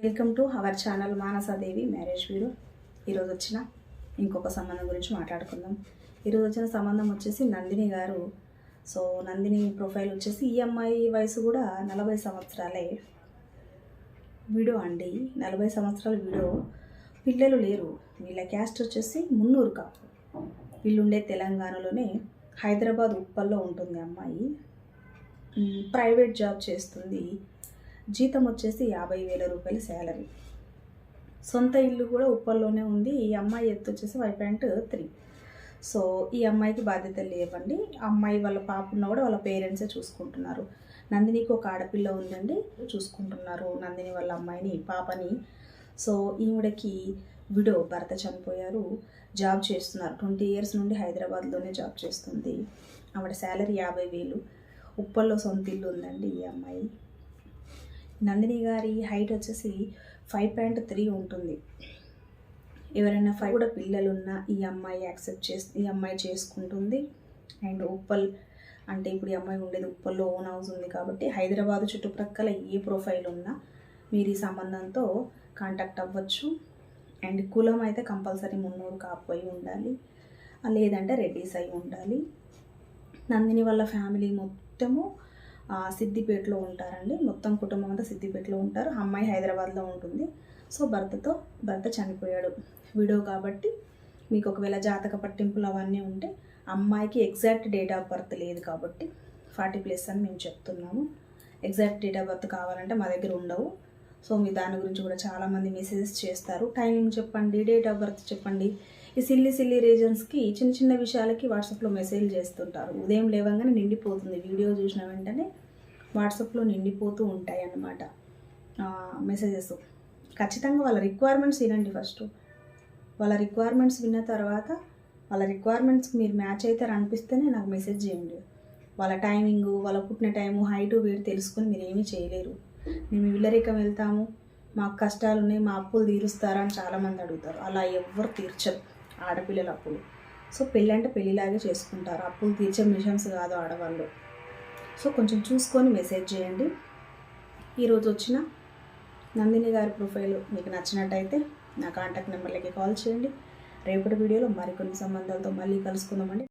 Welcome to our channel Manasa Devi marriage bureau. ఈరోజు వచ్చిన ఇంకొక సంబంధం గురించి మాట్లాడుకుందాం. ఈరోజు వచ్చిన సంబంధం వచ్చేసి నందిని గారు. సో నందిని ప్రొఫైల్ వచ్చేసి ఈ అమ్మాయి వయసు కూడా 40 సంవత్సరాలే. వీడియో అండి, 40 సంవత్సరాల వీడియో. పిల్లలు లేరు. వీళ్ళ క్యాస్ట్ వచ్చేసి మున్నూరు కాపు. వీళ్ళుండే తెలంగాణలోనే హైదరాబాద్ ఉప్పల్లో ఉంటుంది అమ్మాయి. ప్రైవేట్ జాబ్ చేస్తుంది. జీతం వచ్చేసి 50,000 రూపాయల శాలరీ. సొంత ఇల్లు కూడా ఉప్పల్లోనే ఉంది. ఈ అమ్మాయి ఎత్తు వచ్చేసి 5.3. సో ఈ అమ్మాయికి బాధ్యతలు లేవండి. అమ్మాయి వాళ్ళ పాప ఉన్న కూడా వాళ్ళ పేరెంట్సే చూసుకుంటున్నారు. నందినికి ఒక ఆడపిల్ల ఉందండి, చూసుకుంటున్నారు నందిని వాళ్ళ అమ్మాయిని, పాపని. సో ఈవిడకి విడో, భర్త చనిపోయారు. జాబ్ చేస్తున్నారు. 20 ఇయర్స్ నుండి హైదరాబాద్లోనే జాబ్ చేస్తుంది. ఆవిడ శాలరీ 50,000. ఉప్పల్లో సొంత ఇల్లు ఉందండి ఈ అమ్మాయి. నందిని గారి హైట్ వచ్చేసి 5.3 ఉంటుంది. ఎవరైనా 5 కూడా పిల్లలున్నా ఈ అమ్మాయి ఈ అమ్మాయి చేసుకుంటుంది. అండ్ ఉప్పల్ అంటే ఇప్పుడు ఈ అమ్మాయి ఉండేది ఉప్పల్లో ఓన్ హౌస్ ఉంది కాబట్టి హైదరాబాద్ చుట్టుప్రక్కల ఏ ప్రొఫైల్ ఉన్నా మీరు ఈ సంబంధంతో కాంటాక్ట్ అవ్వచ్చు. అండ్ కులం అయితే కంపల్సరీ మున్నూరు కాపు అయి ఉండాలి, లేదంటే రెడ్డిస్ అయి ఉండాలి. నందిని వాళ్ళ ఫ్యామిలీ మొత్తము సిద్దిపేటలో ఉంటారండి. మొత్తం కుటుంబం అంతా సిద్దిపేటలో ఉంటారు. అమ్మాయి హైదరాబాద్లో ఉంటుంది. సో భర్త చనిపోయాడు. విడో కాబట్టి మీకు ఒకవేళ జాతక పట్టింపులు అవన్నీ ఉంటే అమ్మాయికి ఎగ్జాక్ట్ డేట్ ఆఫ్ బర్త్ లేదు కాబట్టి 40+ అని మేము చెప్తున్నాము. ఎగ్జాక్ట్ డేట్ ఆఫ్ బర్త్ కావాలంటే మా దగ్గర ఉండవు. సో మీ దాని గురించి కూడా చాలామంది మెసేజెస్ చేస్తారు. టైమింగ్ చెప్పండి, డేట్ ఆఫ్ బర్త్ చెప్పండి. ఈ సిల్లీ రీజన్స్కి చిన్న చిన్న విషయాలకి వాట్సాప్లో మెసేజ్ చేస్తుంటారు. ఉదయం లేవగానే నిండిపోతుంది. వీడియో చూసిన వెంటనే వాట్సాప్లో నిండిపోతూ ఉంటాయి అన్నమాట మెసేజెస్. ఖచ్చితంగా వాళ్ళ రిక్వైర్మెంట్స్ వినండి ఫస్ట్. వాళ్ళ రిక్వైర్మెంట్స్ విన్న తర్వాత వాళ్ళ రిక్వైర్మెంట్స్కి మీరు మ్యాచ్ అవుతారు అనిపిస్తేనే నాకు మెసేజ్ చేయండి. వాళ్ళ టైమింగు, వాళ్ళ పుట్టిన టైము, హైటు, వెయిట్ తెలుసుకొని మీరు ఏమీ చేయలేరు. మేము ఇళ్ళరికం వెళ్తాము, మాకు కష్టాలు ఉన్నాయి, మా అప్పులు తీరుస్తారా అని చాలామంది అడుగుతారు. అలా ఎవ్వరు తీర్చరు ఆడపిల్లల అప్పులు. సో పెళ్ళి అంటే పెళ్ళిలాగే చేసుకుంటారు. అప్పులు తీర్చే మిషన్స్ కాదు ఆడవాళ్ళు. సో కొంచెం చూసుకొని మెసేజ్ చేయండి. ఈరోజు వచ్చిన నందిని గారి ప్రొఫైల్ మీకు నచ్చినట్టయితే నా కాంటాక్ట్ నెంబర్లకి కాల్ చేయండి. రేపటి వీడియోలో మరికొన్ని సంబంధాలతో మళ్ళీ కలుసుకుందామండి.